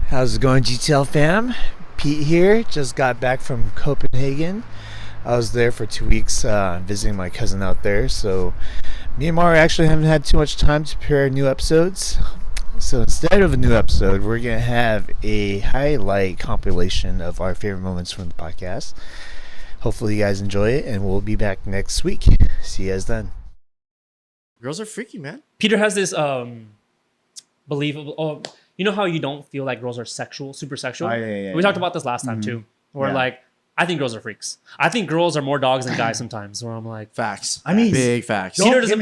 How's it going, GTL fam? Pete here. Just got back from Copenhagen. I was there for 2 weeks visiting my cousin out there. So me and Mara actually haven't had too much time to prepare new episodes. So instead of a new episode, we're going to have a highlight compilation of our favorite moments from the podcast. Hopefully you guys enjoy it, and we'll be back next week. See you guys then. Girls are freaky, man. Peter has this belief of, you know how you don't feel like girls are sexual, super sexual? We talked about this last time too. Where like, I think girls are freaks. I think girls are more dogs than guys sometimes. Where I'm like, facts. I mean, big facts. Peter doesn't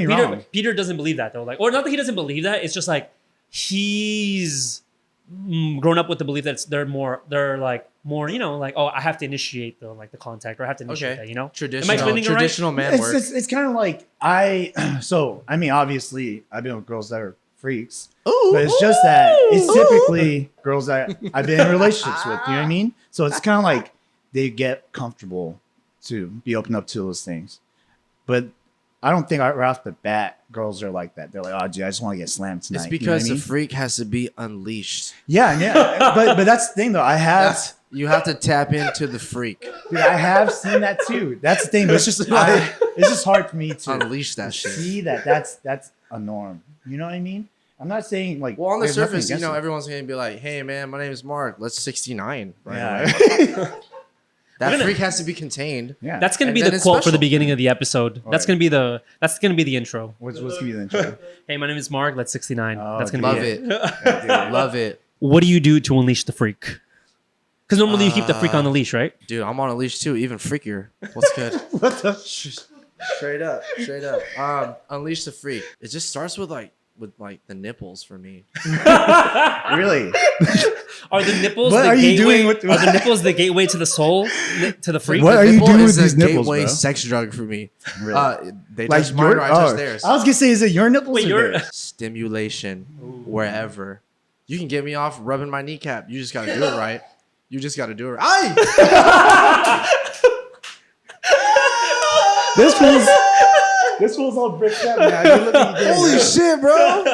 believe that though. Like, or not that he doesn't believe that. It's just like he's grown up with the belief that they're more, you know, like, oh, I have to initiate the contact, or I have to initiate that, you know? Traditional man work. It's kind of like obviously I've been with girls that are freaks, but it's just that it's typically girls that I've been in relationships with, you know what I mean? So it's kind of like they get comfortable to be open up to those things. But I don't think right off the bat girls are like that. They're like, oh, dude, I just want to get slammed tonight. It's because the freak has to be unleashed. Yeah. but that's the thing, though. You have to tap into the freak. Dude, I have seen that too. That's the thing. But it's just hard for me to unleash that shit. See that's a norm. You know what I mean? I'm not saying like. Well, on the surface, you know, everyone's gonna be like, "Hey, man, my name is Mark. Let's 69." Right? Yeah. That freak has to be contained. Yeah. That's gonna be the quote for the beginning of the episode. That's gonna be the intro. What's gonna be the intro? Hey, my name is Mark. Let's 69. That's gonna love be it. Yeah, love it. What do you do to unleash the freak? Because normally you keep the freak on the leash, right? Dude, I'm on a leash too, even freakier. What's good? What the? Straight up. Unleash the freak. It just starts with the nipples for me. Really? Are the nipples what the are you gateway? Doing with are the nipples the gateway to the soul, to the freak? What are you doing with these nipples, gateway bro? sex drug for me. Really? They touch mine or I touch theirs. I was gonna say, is it your nipples? Wait, or theirs? Stimulation wherever. You can get me off rubbing my kneecap. You just gotta do it right. You just gotta do it right. This fool's all bricked up, man. Holy shit, bro.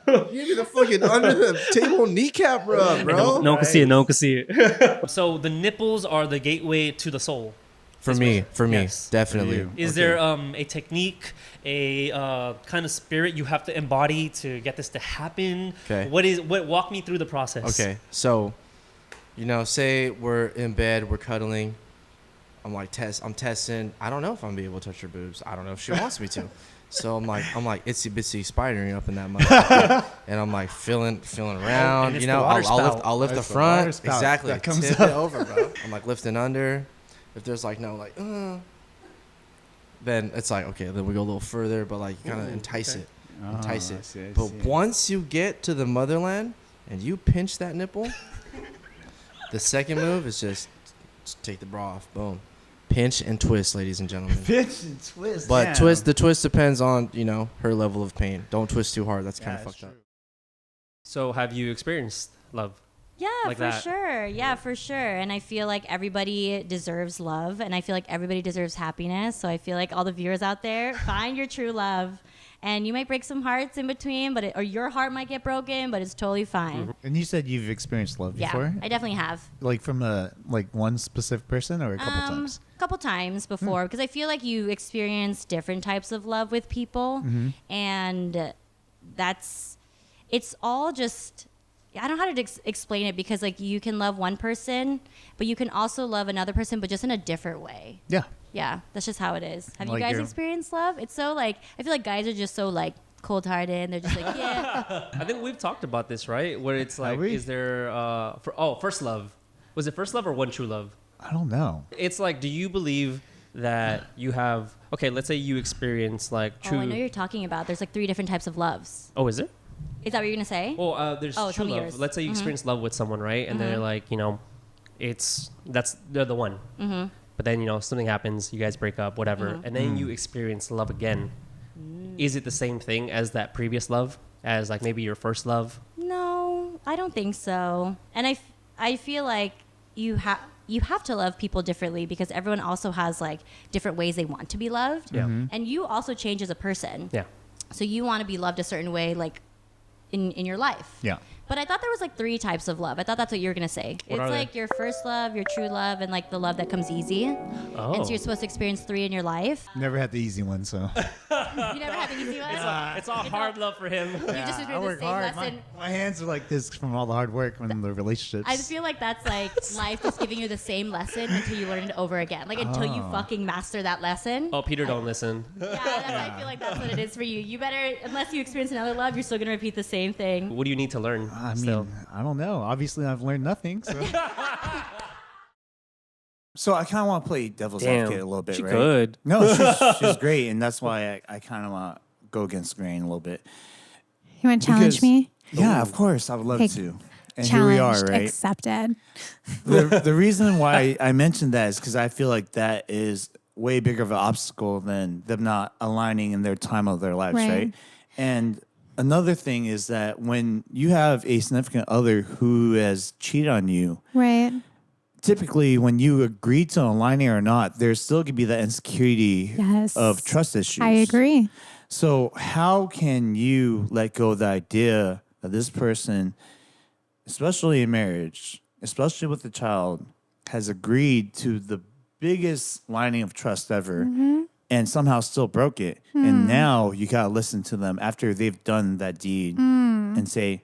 Give me the fucking under the table kneecap rub, bro. No one can see it. No one can see it. So the nipples are the gateway to the soul. For me, Yes. definitely. Is there a technique, a kind of spirit you have to embody to get this to happen? Okay. Walk me through the process. Okay, so, you know, say we're in bed, we're cuddling. I'm testing. I don't know if I'm gonna be able to touch her boobs. I don't know if she wants me to. So I'm like itsy bitsy spidering up in that motherfucker, and I'm like feeling around. You know, I'll lift the front. Exactly. That comes Tip up. it over, bro. I'm like lifting under. If there's then it's like, okay, then we go a little further, but like you kind of entice it. I see. But once you get to the motherland and you pinch that nipple, the second move is just take the bra off. Boom. Pinch and twist, ladies and gentlemen. Pinch and twist. But the twist depends on, you know, her level of pain. Don't twist too hard. That's kind of fucked up. So have you experienced love? Yeah, like for that? sure. Yeah, for sure. And I feel like everybody deserves love, and I feel like everybody deserves happiness. So I feel like all the viewers out there, find your true love. And you might break some hearts in between, or your heart might get broken, but it's totally fine. And you said you've experienced love before? Yeah, I definitely have. Like from one specific person or a couple times? A couple times before, because I feel like you experience different types of love with people, and it's all just, I don't know how to explain it, because like you can love one person, but you can also love another person, but just in a different way. Yeah. Yeah, that's just how it is. Have you Like guys experienced love? It's so like, I feel like guys are just so like cold-hearted, and they're just like, yeah. I think we've talked about this, right? Where it's like, is there first love? Was it first love or one true love? I don't know. It's like, do you believe that you have, okay, let's say you experience like true. Oh, I know you're talking about. There's like 3 different types of loves. Oh, is it? Is that what you're gonna say? Well, there's tell true me love. yours. Let's say you experience love with someone, right? And they're like, you know, they're the one. But then, you know, something happens, you guys break up, whatever, and then you experience love again. Is it the same thing as that previous love, as like maybe your first love? No, I don't think so. And I feel like you have to love people differently, because everyone also has like different ways they want to be loved. Yeah. And you also change as a person. Yeah. So you want to be loved a certain way, like in your life. Yeah. But I thought there was like 3 types of love. I thought that's what you were gonna say. What It's are like they? your first love, your true love, and like the love that comes easy. Oh. And so you're supposed to experience 3 in your life. Never had the easy one, so. You never had the easy one. It's all hard love for him. You just experienced the same lesson. My hands are like this from all the hard work when the relationships. I feel like that's like life just giving you the same lesson until you learn it over again. Like until you fucking master that lesson. Oh, Peter, don't listen. I feel like that's what it is for you. You better, unless you experience another love, you're still gonna repeat the same thing. What do you need to learn? I mean, still? I don't know. Obviously, I've learned nothing. So, so I kind of want to play devil's advocate a little bit, she right? could. No, she's great, and that's why I kind of want to go against the grain a little bit. You want to challenge Because- me? Yeah, of course, I would love Okay, to. And here we are, Challenged, right? accepted. The reason why I mentioned that is because I feel like that is way bigger of an obstacle than them not aligning in their time of their lives, Right. right? And another thing is that when you have a significant other who has cheated on you, Right. typically when you agree to aligning or not, there still could be that insecurity Yes. of trust issues. I agree. So how can you let go of the idea that this person, especially in marriage, especially with a child, has agreed to the biggest lining of trust ever Mm-hmm. and somehow still broke it? Hmm. And now you got to listen to them after they've done that deed and say,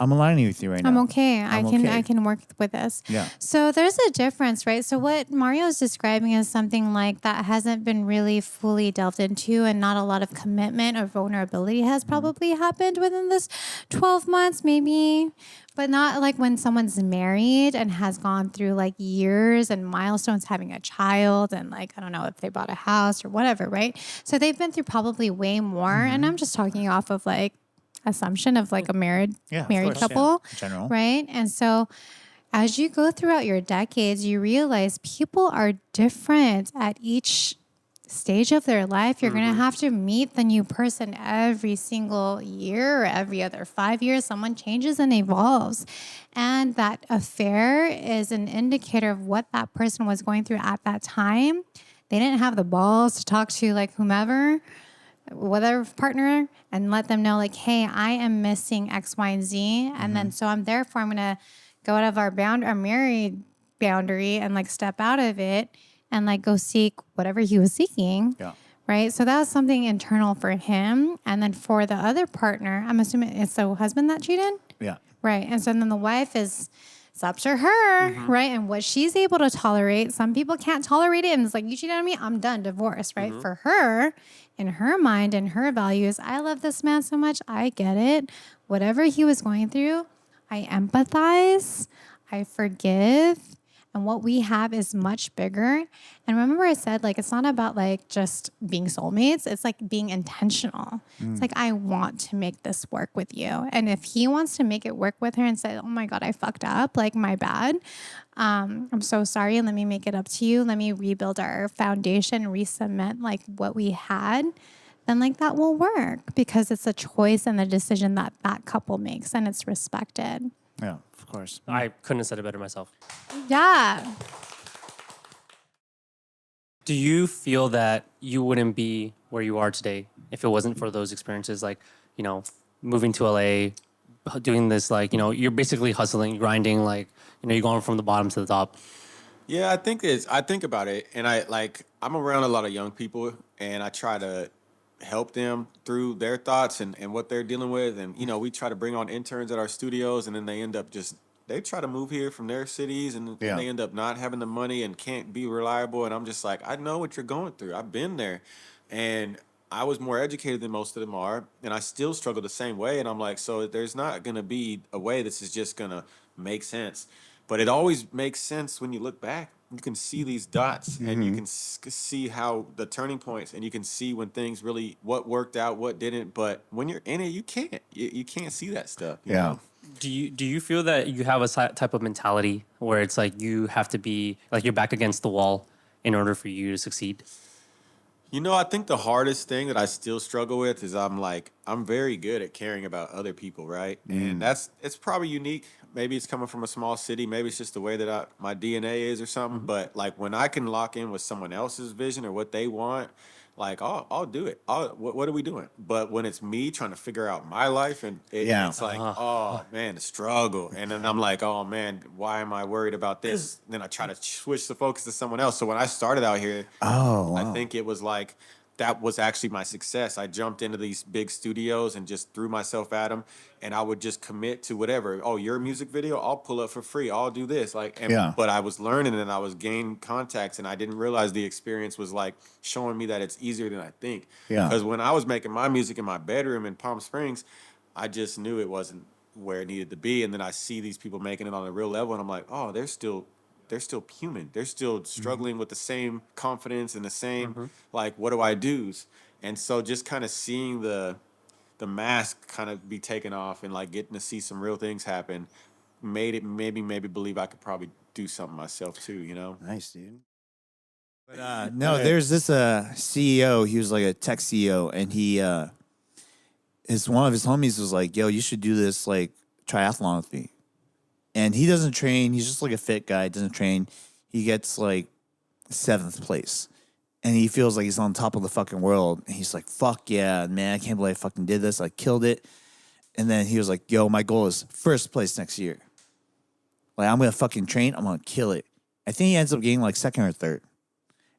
I'm aligning with you right now. Hmm. I'm okay. I'm I okay. can work with this. Yeah. So there's a difference, right? So what Mario is describing is something like that hasn't been really fully delved into, and not a lot of commitment or vulnerability has probably happened within this 12 months, maybe. But not like when someone's married and has gone through like years and milestones, having a child, and like, I don't know if they bought a house or whatever, right? So they've been through probably way more. And I'm just talking off of like assumption of like a married of married course, yeah. couple, In general. right? And so as you go throughout your decades, you realize people are different at each stage of their life. You're going to have to meet the new person every single year or every other 5 years. Someone changes and evolves. And that affair is an indicator of what that person was going through at that time. They didn't have the balls to talk to like whomever, whatever partner, and let them know like, hey, I am missing X, Y, and Z. And then so I'm going to go out of our married boundary and like step out of it and like go seek whatever he was seeking. Yeah. Right. So that was something internal for him. And then for the other partner, I'm assuming it's the husband that cheated. Yeah. Right. And so then the wife it's up to her, right? And what she's able to tolerate. Some people can't tolerate it. And it's like, you cheated on me, I'm done, divorce, right? For her, in her mind and her values, I love this man so much. I get it. Whatever he was going through, I empathize, I forgive. And what we have is much bigger. And remember I said, like, it's not about like just being soulmates. It's like being intentional. It's like, I want to make this work with you. And if he wants to make it work with her and say, oh my God, I fucked up, like my bad. I'm so sorry. Let me make it up to you. Let me rebuild our foundation, re-cement like what we had. Then like that will work because it's a choice and a decision that that couple makes and it's respected. Yeah, of course. I couldn't have said it better myself. Yeah. Do you feel that you wouldn't be where you are today if it wasn't for those experiences, like, you know, moving to LA, doing this, like, you know, you're basically hustling, grinding, like, you know, you're going from the bottom to the top. Yeah, I think about it, and I'm around a lot of young people, and I try to help them through their thoughts and what they're dealing with. And, you know, we try to bring on interns at our studios, and then they end up they try to move here from their cities, and Yeah. they end up not having the money and can't be reliable. And I'm just like, I know what you're going through. I've been there. And I was more educated than most of them are, and I still struggle the same way. And I'm like, so there's not going to be a way this is just going to make sense. But it always makes sense when you look back. You can see these dots, and you can see how the turning points, and you can see when things really, what worked out, what didn't. But when you're in it, you can't. You can't see that stuff. You know? Do you feel that you have a type of mentality where it's like you have to be like your back against the wall in order for you to succeed? You know, I think the hardest thing that I still struggle with is I'm very good at caring about other people, right? And it's probably unique. Maybe it's coming from a small city. Maybe it's just the way that my DNA is or something. But like when I can lock in with someone else's vision or what they want, like, I'll do it. What are we doing? But when it's me trying to figure out my life, and it's like, oh man, the struggle. And then I'm like, oh man, why am I worried about this? And then I try to switch the focus to someone else. So when I started out here, I think it was like, that was actually my success. I jumped into these big studios and just threw myself at them, and I would just commit to whatever. Oh, your music video, I'll pull up for free. I'll do this. But I was learning and I was gaining contacts, and I didn't realize the experience was like showing me that it's easier than I think. Yeah. Because when I was making my music in my bedroom in Palm Springs, I just knew it wasn't where it needed to be, and then I see these people making it on a real level, and I'm like, oh, they're still human. They're still struggling with the same confidence and the same like, what do I do's? And so just kind of seeing the mask kind of be taken off and like getting to see some real things happen made it maybe believe I could probably do something myself too, you know? Nice, dude. But no, there's this CEO. He was like a tech CEO, and he one of his homies was like, "Yo, you should do this like triathlon with me." And he doesn't train. He's just like a fit guy. Doesn't train. He gets like 7th place, and he feels like he's on top of the fucking world. And he's like, "Fuck yeah, man! I can't believe I fucking did this. I killed it." And then he was like, "Yo, my goal is 1st place next year. Like, I'm gonna fucking train. I'm gonna kill it." I think he ends up getting like 2nd or 3rd.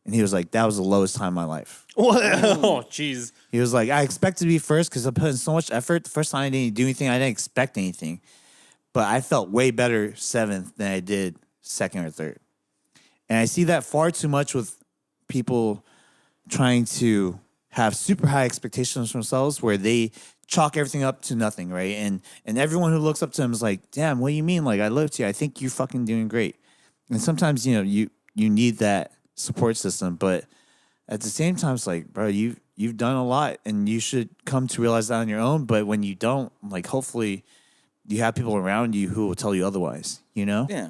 And he was like, "That was the lowest time in my life." Oh, jeez. He was like, "I expected to be 1st because I put in so much effort. The first time I didn't do anything, I didn't expect anything. But I felt way better 7th than I did 2nd or 3rd." And I see that far too much with people trying to have super high expectations for themselves, where they chalk everything up to nothing, right? And everyone who looks up to them is like, "Damn, what do you mean? Like, I look to you. I think you're fucking doing great." And sometimes, you need that support system, but at the same time, it's like, bro, you've done a lot, and you should come to realize that on your own. But when you don't, like, hopefully you have people around you who will tell you otherwise, you know? Yeah.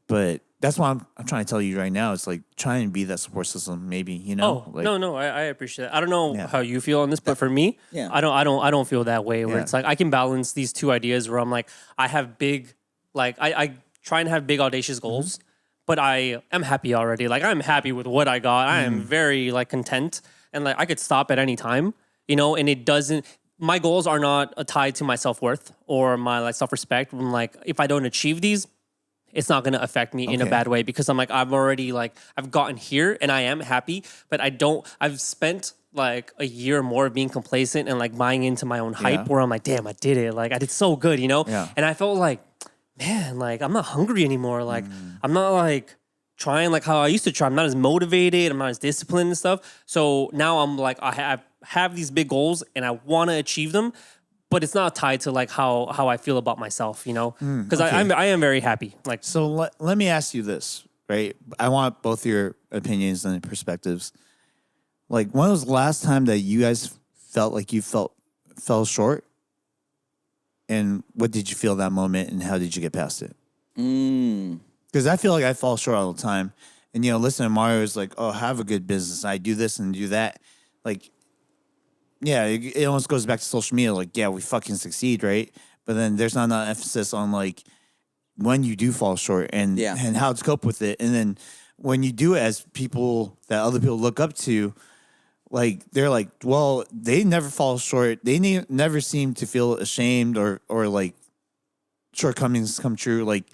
But that's why I'm trying to tell you right now. It's like, try and be that support system, maybe, you know? Oh, no, I appreciate that. I don't know Yeah. how you feel on this, but for me, Yeah. I don't feel that way. Where Yeah. it's like I can balance these two ideas. Where I'm like, I have big, like I try and have big audacious goals, but I am happy already. Like, I'm happy with what I got. I am very like content, and like I could stop at any time, you know. And it doesn't. My goals are not tied to my self-worth or my like self-respect. I'm like, if I don't achieve these, it's not going to affect me in a Okay. bad way, because I'm like, I've gotten here and I am happy, but I've spent like a year more being complacent and like buying into my own hype, Yeah. where I'm like, damn, I did it. Like, I did so good, you know? Yeah. And I felt like, man, like, I'm not hungry anymore. Like, I'm not like trying like how I used to try. I'm not as motivated. I'm not as disciplined and stuff. So now I'm like, I have these big goals and I want to achieve them, but it's not tied to like how I feel about myself, you know? Because okay. I am very happy. Like, So let me ask you this, right? I want both your opinions and perspectives. Like, when was the last time that you guys felt like you fell short? And what did you feel that moment, and how did you get past it? Because I feel like I fall short all the time. And, listen to Mario is like, "Oh, have a good business. I do this and do that." Like, yeah, it almost goes back to social media. Like, yeah, we fucking succeed, right? But then there's not enough emphasis on like when you do fall short and how to cope with it. And then when you do it as people that other people look up to, like, they're like, well, they never fall short. They never seem to feel ashamed or like shortcomings come true. Like,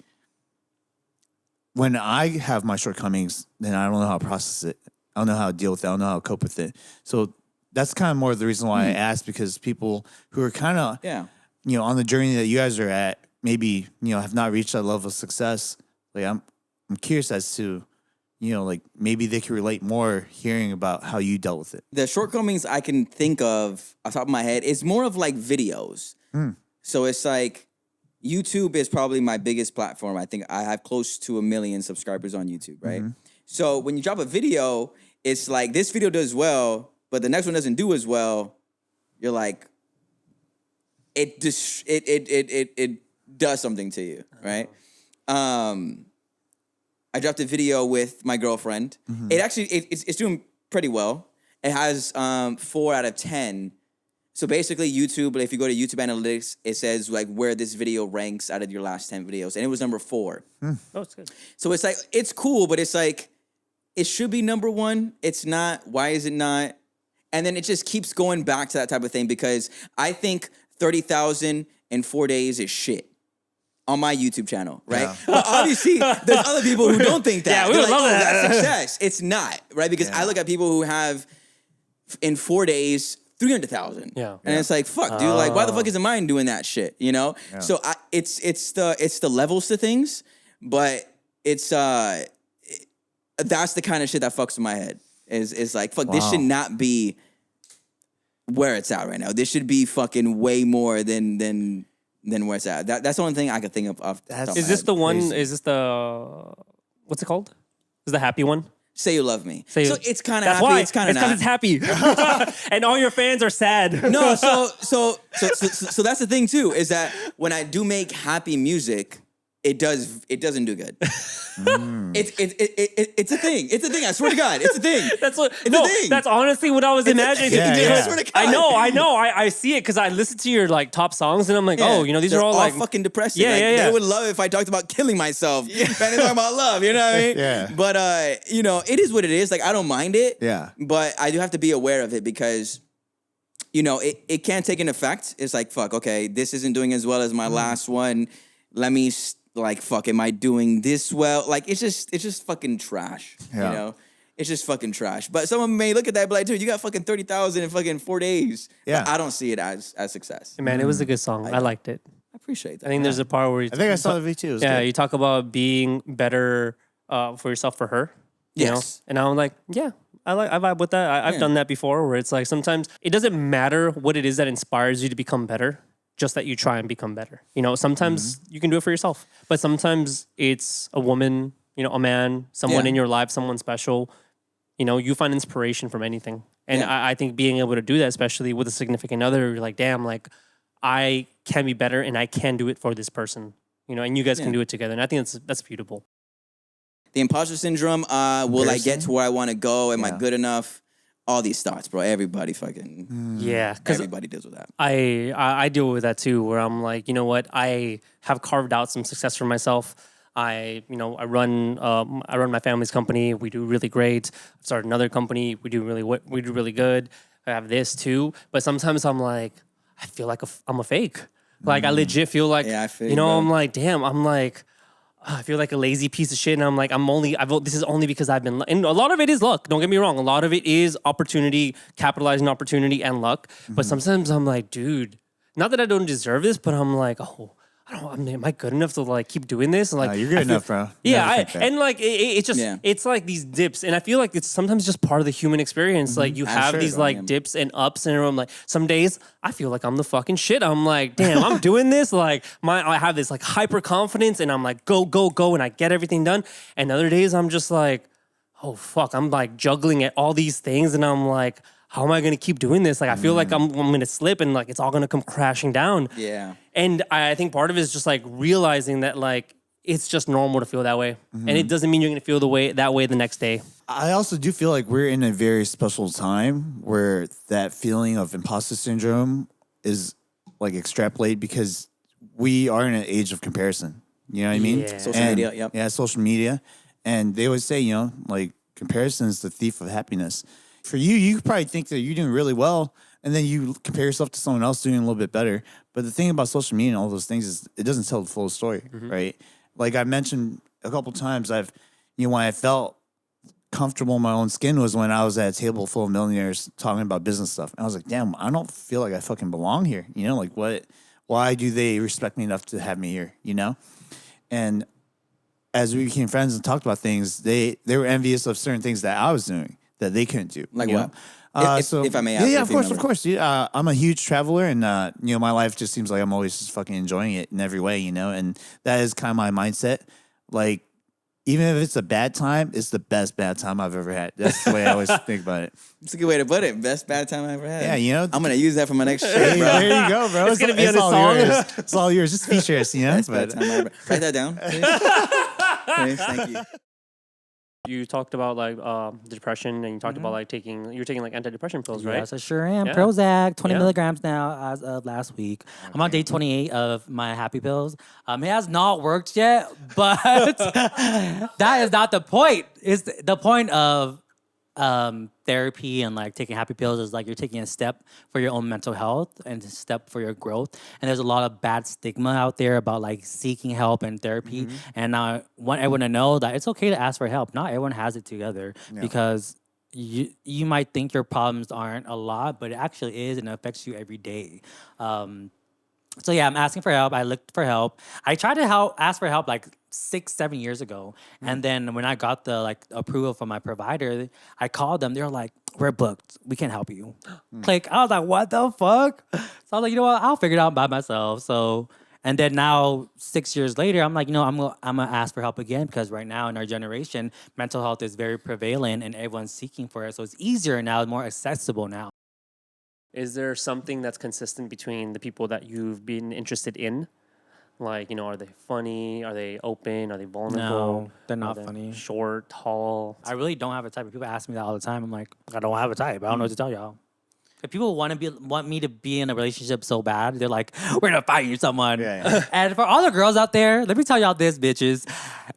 when I have my shortcomings, then I don't know how to process it. I don't know how to deal with it. I don't know how to cope with it. So that's kind of more the reason why I asked, because people who are kind of, on the journey that you guys are at, maybe, have not reached that level of success. Like, I'm curious as to, like, maybe they can relate more hearing about how you dealt with it. The shortcomings I can think of off the top of my head is more of like videos. So it's like YouTube is probably my biggest platform. I think I have close to 1 million subscribers on YouTube, right? So when you drop a video, it's like this video does well, but the next one doesn't do as well. You're like, it does something to you, right? I dropped a video with my girlfriend. It actually it's doing pretty well. It has 4 out of 10. So basically YouTube, if you go to YouTube Analytics, it says like where this video ranks out of your last 10 videos. And it was number 4. oh, it's good. So it's like, it's cool, but it's like, it should be number 1. It's not. Why is it not? And then it just keeps going back to that type of thing because I think 30,000 in 4 days is shit. On my YouTube channel, right? Yeah. But obviously, there's other people who don't think that. Yeah, we They're would like, love oh, that. that's success. It's not, right? Because I look at people who have, in 4 days, 300,000. Yeah. And it's like, fuck, dude. Like, why the fuck isn't mine doing that shit? You know? Yeah. So it's the levels to things, but it's that's the kind of shit that fucks with my head. Is like, fuck, this should not be where it's at right now. This should be fucking way more than where it's at. That's the only thing I could think of. Off the top of Is my this head. the one? Is this the what's it called? Is the happy one? Say You Love Me. Say So You- it's kind of That's happy. why. It's kind of because not. it's happy, and all your fans are sad. No, so that's the thing too. Is that when I do make happy music, it doesn't do good. It's a thing. It's a thing. I swear to God, it's a thing. That's what. It's No, a thing. that's honestly what I was imagining. Yeah, Dude, yeah. I swear to God. I know. I see it because I listen to your like top songs, and I'm like, Yeah. oh, you know, these They're are all like fucking depressing. Yeah, Like, yeah, yeah. They would love if I talked about killing myself. Yeah. And they talk about love. You know what I mean? Yeah. But you know, it is what it is. Like I don't mind it. Yeah. But I do have to be aware of it because, you know, it can take an effect. It's like, fuck, okay, this isn't doing as well as my last one. Let me like, fuck, am I doing this well? Like, it's just fucking trash. Yeah. You know? It's just fucking trash. But someone may look at that and be like, dude, you got fucking 30,000 in fucking 4 days. Yeah. But I don't see it as success. man, it was a good song. I liked it. I appreciate that. I think there's a part where you I think I saw the V2. It was yeah, good. you talk about being better for yourself for her. You know? Yes. And I'm like, yeah, I vibe with that. I've Yeah. done that before where it's like sometimes it doesn't matter what it is that inspires you to become better, just that you try and become better. You know, sometimes you can do it for yourself, but sometimes it's a woman, you know, a man, someone Yeah. in your life, someone special. You know, you find inspiration from anything. And Yeah. I think being able to do that, especially with a significant other, you're like, damn, like I can be better and I can do it for this person. You know, and you guys can Yeah. do it together. And I think that's beautiful. The imposter syndrome, will I get to where I want to go? Am I Yeah. good enough? All these thoughts, bro. Everybody fucking, Yeah. Because everybody deals with that. I deal with that too, where I'm like, you know what, I have carved out some success for myself. I run my family's company. We do really great. I've started another company. We do really good. I have this too, but sometimes I'm like, I feel like I'm a fake. Like I legit feel like, Yeah, I feel you know, you, bro. I'm like, damn, I'm like. I feel like a lazy piece of shit, and I'm like, this is only because I've been, and a lot of it is luck. Don't get me wrong. A lot of it is opportunity, capitalizing opportunity and luck. But sometimes I'm like, dude, not that I don't deserve this, but I'm like, oh, am I good enough to like keep doing this? Like, You're good I feel- enough, bro. Yeah, Never think that. and like it's just Yeah. it's like these dips, and I feel like it's sometimes just part of the human experience. Like you have sure, these bro, like yeah. dips and ups, and I'm like, some days I feel like I'm the fucking shit. I'm like, damn, I'm doing this. Like I have this like hyper confidence, and I'm like, go, and I get everything done. And other days I'm just like, oh fuck, I'm like juggling at all these things, and I'm like, how am I gonna keep doing this? Like I feel like I'm gonna slip, and like it's all gonna come crashing down. Yeah. And I think part of it is just like realizing that like it's just normal to feel that way, and it doesn't mean you're gonna feel that way the next day. I also do feel like we're in a very special time where that feeling of imposter syndrome is like extrapolated because we are in an age of comparison. You know what I mean? Yeah. Social media, yep. Yeah, social media. And they always say, you know, like comparison is the thief of happiness. For you, you probably think that you're doing really well, and then you compare yourself to someone else doing a little bit better. But the thing about social media and all those things is it doesn't tell the full story, right? Like I mentioned a couple times, when I felt comfortable in my own skin was when I was at a table full of millionaires talking about business stuff. And I was like, damn, I don't feel like I fucking belong here. You know, like why do they respect me enough to have me here, you know? And as we became friends and talked about things, they were envious of certain things that I was doing that they couldn't do. Like you what? know? If I may ask, Yeah, if you of remember. course. Yeah, I'm a huge traveler, and my life just seems like I'm always just fucking enjoying it in every way, you know. And that is kind of my mindset. Like, even if it's a bad time, it's the best bad time I've ever had. That's the way I always think about it. It's a good way to put it. Best bad time I ever had. Yeah, you know. I'm gonna use that for my next Hey, shit, bro. there you go, bro. It's gonna be on his all song. yours. It's all yours. Just feature us, you know. Best bad time I ever. Write that down, please. Please, thank you. You talked about like depression, and you talked about like you're taking like antidepressant pills, right? Yes, I sure am. Yeah. Prozac, 20 Yeah. milligrams now as of last week. I'm on day 28 of my happy pills. It has not worked yet, but that is not the point. It's the point of therapy and like taking happy pills is like you're taking a step for your own mental health and a step for your growth. And there's a lot of bad stigma out there about like seeking help and therapy. And I want everyone to know that it's okay to ask for help. Not everyone has it together because you might think your problems aren't a lot, but it actually is, and it affects you every day. So yeah, I'm asking for help. I looked for help. I tried to ask for help like 6-7 years ago, and then when I got the like approval from my provider, I called them. They were like, "We're booked. We can't help you." Click. I was like, "What the fuck?" So I was like, "You know what? I'll figure it out by myself." So, and then now 6 years later, I'm like, I'm gonna ask for help again because right now in our generation, mental health is very prevalent and everyone's seeking for it. So it's easier now, more accessible now. Is there something that's consistent between the people that you've been interested in? Like, are they funny? Are they open? Are they vulnerable? No, they're Are not they funny. Short, tall? I really don't have a type. People ask me that all the time. I'm like, I don't have a type. I don't know what to tell y'all. If people want me to be in a relationship so bad, they're like, we're gonna find you someone. Yeah. And for all the girls out there, let me tell y'all this, bitches.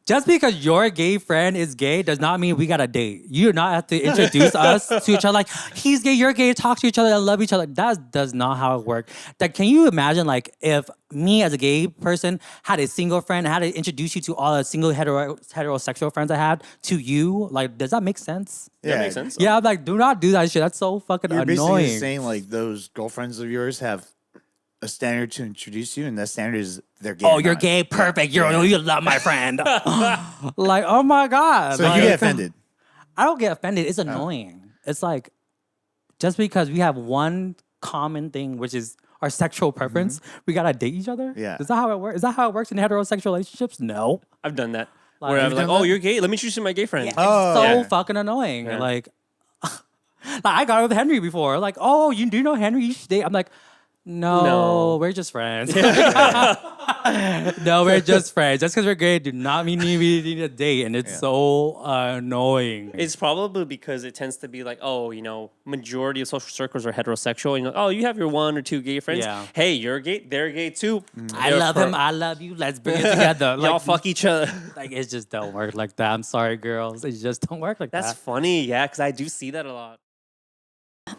Just because your gay friend is gay does not mean we got to date. You do not have to introduce us to each other like, he's gay, you're gay, talk to each other, love each other. That does not how it works. That, can you imagine like if me as a gay person had a single friend and had to introduce you to all the single heterosexual friends I had to you? Like, does that make sense? That makes sense. Yeah, I'm like, do not do that shit. That's so fucking You're annoying. basically saying like those girlfriends of yours have a standard to introduce you, and that standard is they're gay. Oh, or you're not. gay, perfect. You love my friend. Like, oh my god. So like, you get offended. I don't get offended. It's annoying. It's like just because we have one common thing, which is our sexual preference, we gotta date each other. Yeah. Is that how it works? Is that how it works in heterosexual relationships? No. I've done that. Like, Where I'm you've like, done oh, that? you're gay? Let me introduce you to my gay friend. It's Oh, so yeah. fucking annoying. Yeah. Like I got it with Henry before. Like, oh, you do know Henry? You should date. I'm like, no, we're just friends. No, we're just friends. Just because we're gay do not mean we need a date. And it's so annoying. It's probably because it tends to be like, majority of social circles are heterosexual. Oh, you have your 1 or 2 gay friends. Yeah. Hey, you're gay. They're gay too. I love him. I love you. Let's bring it together. Y'all fuck each other. Like, it just don't work like that. I'm sorry, girls. It just don't work like That's that. funny, yeah, because I do see that a lot.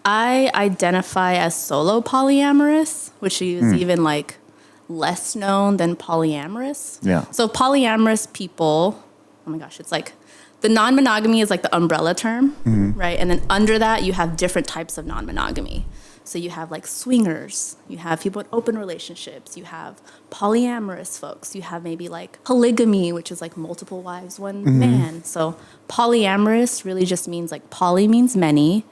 I identify as solo polyamorous, which is even like less known than polyamorous. Yeah. So polyamorous people, oh my gosh, it's like the non-monogamy is like the umbrella term, right? And then under that, you have different types of non-monogamy. So you have like swingers, you have people in open relationships, you have polyamorous folks, you have maybe like polygamy, which is like multiple wives, one man. So polyamorous really just means like poly means many,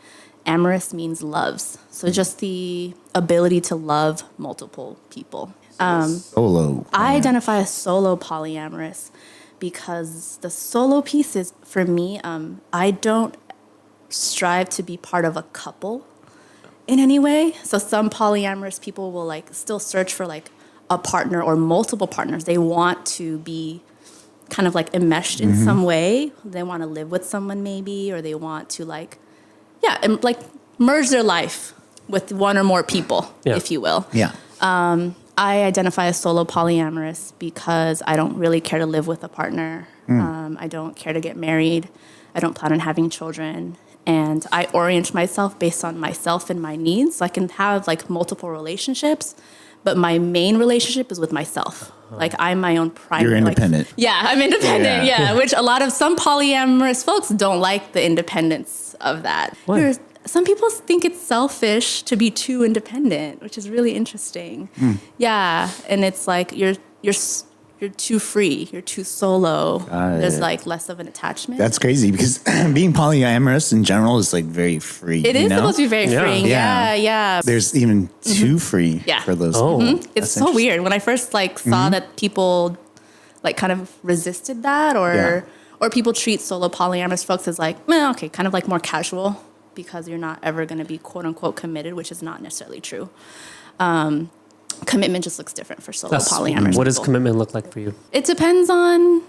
amorous means loves. So just the ability to love multiple people. Solo. I identify as solo polyamorous because the solo piece is, for me, I don't strive to be part of a couple in any way. So some polyamorous people will like still search for like a partner or multiple partners. They want to be kind of like enmeshed in some way. They want to live with someone maybe, or they want to like, and like merge their life with one or more people, if you will. Yeah. I identify as solo polyamorous because I don't really care to live with a partner. I don't care to get married. I don't plan on having children. And I orient myself based on myself and my needs. So I can have like multiple relationships, but my main relationship is with myself. Like I'm my own primary. You're independent. I'm independent. Yeah. Which a lot of some polyamorous folks don't like the independence of that. Some people think it's selfish to be too independent, which is really interesting. Yeah, and it's like you're too free, you're too solo. There's like less of an attachment. That's crazy because being polyamorous in general is like very free. It is supposed to be very freeing. Yeah. Yeah. There's even too free Yeah. for those. It's so weird. When I first like saw that people like kind of resisted that, or people treat solo polyamorous folks as like, okay, kind of like more casual because you're not ever going to be quote unquote committed, which is not necessarily true. Commitment just looks different for solo polyamorous. What does people. commitment look like for you? It depends on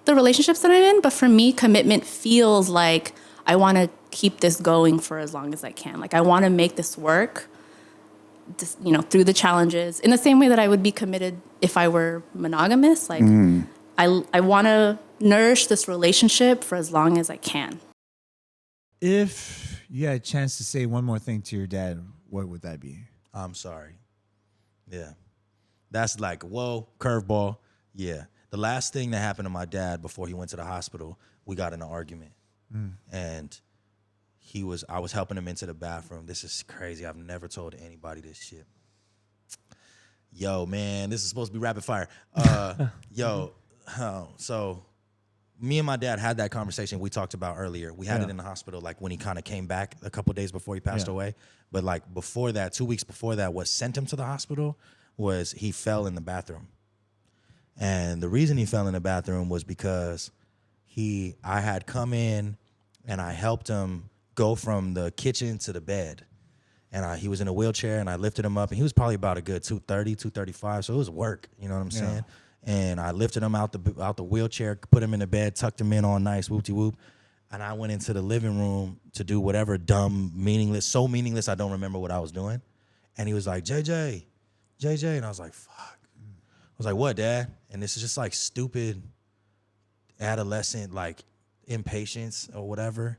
the relationships that I'm in, but for me, commitment feels like I want to keep this going for as long as I can. Like I want to make this work, through the challenges, in the same way that I would be committed if I were monogamous. Like I want to nourish this relationship for as long as I can. If you had a chance to say one more thing to your dad, what would that be? I'm sorry. Yeah. That's like, whoa, curveball. Yeah. The last thing that happened to my dad before he went to the hospital, we got in an argument. And I was helping him into the bathroom. This is crazy. I've never told anybody this shit. Yo, man, this is supposed to be rapid fire. So me and my dad had that conversation we talked about earlier. We had it in the hospital, like when he kind of came back a couple days before he passed away. But like before that, 2 weeks before that, what sent him to the hospital was he fell in the bathroom. And the reason he fell in the bathroom was because I had come in and I helped him go from the kitchen to the bed. And he was in a wheelchair, and I lifted him up, and he was probably about a good 230, 235, so it was work, you know what I'm saying? And I lifted him out the wheelchair, put him in the bed, tucked him in all nice, whoop-de-whoop, and I went into the living room to do whatever dumb, so meaningless I don't remember what I was doing. And he was like, JJ, and I was like, fuck. I was like, what, Dad? And this is just like stupid adolescent, like impatience or whatever.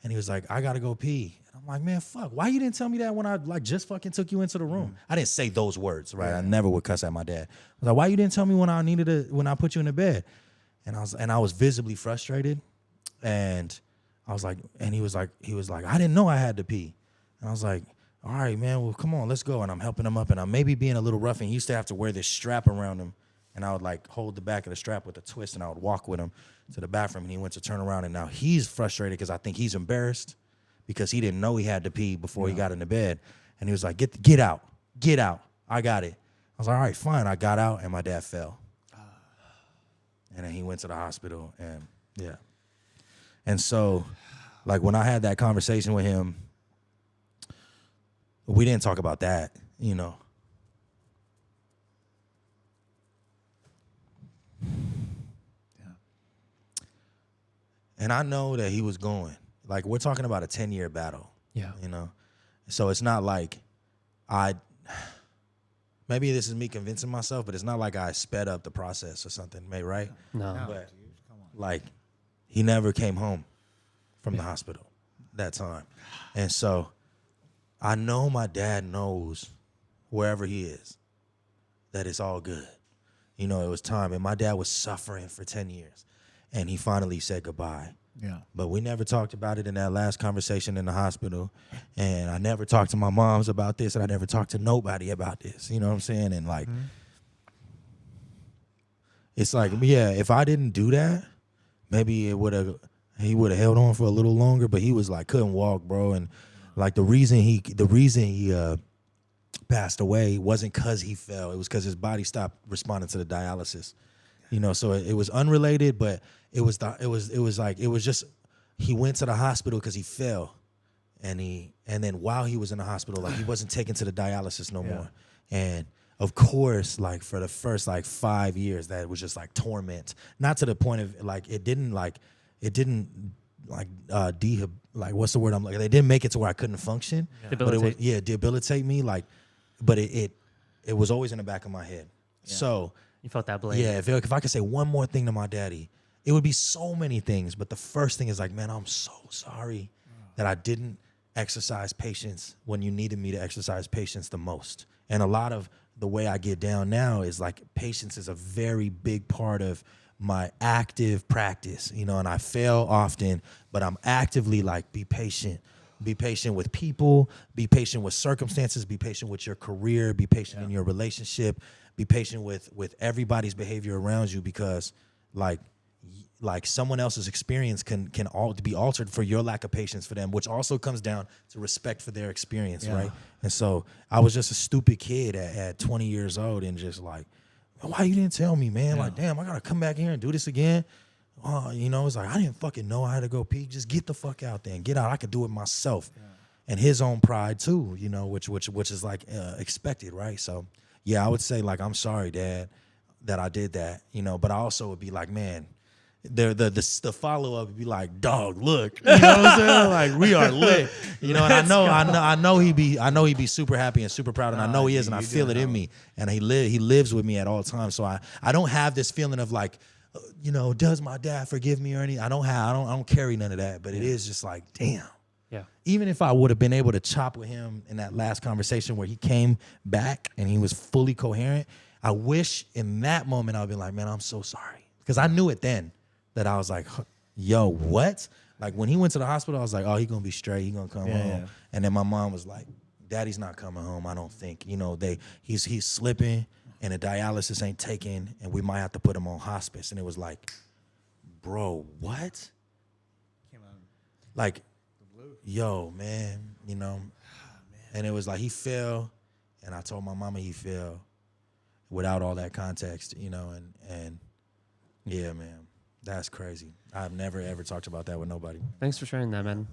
And he was like, I gotta go pee. And I'm like, man, fuck. Why you didn't tell me that when I like just fucking took you into the room? I didn't say those words, right? I never would cuss at my dad. I was like, why you didn't tell me when I put you in the bed? And I was visibly frustrated. And I was like, and he was like, I didn't know I had to pee. And I was like, all right, man, well, come on, let's go. And I'm helping him up, and I'm maybe being a little rough. And he used to have to wear this strap around him, and I would like hold the back of the strap with a twist, and I would walk with him to the bathroom, and he went to turn around, and now he's frustrated because I think he's embarrassed because he didn't know he had to pee before he got into bed. And he was like, get out, I got it. I was like, all right, fine. I got out, and my dad fell. And then he went to the hospital, and yeah. And so, like, when I had that conversation with him, we didn't talk about that, you know. And I know that he was going. Like, we're talking about a 10-year battle. Yeah. You know? So it's not like maybe this is me convincing myself, but it's not like I sped up the process or something, right? No. But, like, he never came home from the hospital that time. And so I know my dad knows wherever he is that it's all good. You know, it was time. And my dad was suffering for 10 years. And he finally said goodbye. Yeah. But we never talked about it in that last conversation in the hospital. And I never talked to my moms about this, and I never talked to nobody about this. You know what I'm saying? And like, it's like, yeah, if I didn't do that, maybe he would have held on for a little longer, but he was like, couldn't walk, bro. And like the reason he passed away wasn't because he fell. It was because his body stopped responding to the dialysis. You know, so it was unrelated, but it was just he went to the hospital because he fell, and then while he was in the hospital, like he wasn't taken to the dialysis no more, and of course, like for the first like 5 years, that was just like torment, not to the point of like it didn't what's the word I'm like, they didn't make it to where I couldn't function, but it was debilitate me, like, but it was always in the back of my head, so. You felt that blame. Yeah, if I could say one more thing to my daddy, it would be so many things. But the first thing is like, man, I'm so sorry that I didn't exercise patience when you needed me to exercise patience the most. And a lot of the way I get down now is like patience is a very big part of my active practice, you know, and I fail often, but I'm actively like, be patient. Be patient with people, be patient with circumstances, be patient with your career, be patient in your relationship, be patient with everybody's behavior around you, because like someone else's experience can all be altered for your lack of patience for them, which also comes down to respect for their experience, right? And so I was just a stupid kid at 20 years old and just like, why you didn't tell me, man? Like, damn, I gotta come back here and do this again. You know, it's like, I didn't fucking know I had to go pee. Just get the fuck out there and get out. I could do it myself. And his own pride too, you know, which is like expected, right? So yeah, I would say like, I'm sorry, Dad, that I did that, you know, but I also would be like, man, the follow-up would be like, dog, look, you know what I'm saying? Like, we are lit, you know, and I know he'd be super happy and super proud, and I know he is, and I feel it in me, and he lives with me at all times. So I don't have this feeling of like, you know, does my dad forgive me or anything? I don't carry none of that, but it is just like, damn, Yeah. Even if I would have been able to chop with him in that last conversation where he came back and he was fully coherent, I wish in that moment I'd be like, man, I'm so sorry. Because I knew it then that I was like, yo, what? Like when he went to the hospital, I was like, oh, he gonna be straight. He gonna come home. yeah. And then my mom was like, Daddy's not coming home. I don't think. He's slipping and the dialysis ain't taking and we might have to put him on hospice. And it was like, bro, what? Like, yo, man, and it was like he fell, and I told my mama he fell without all that context, and yeah, man, that's crazy. I've never ever talked about that with nobody. Thanks for sharing that, man.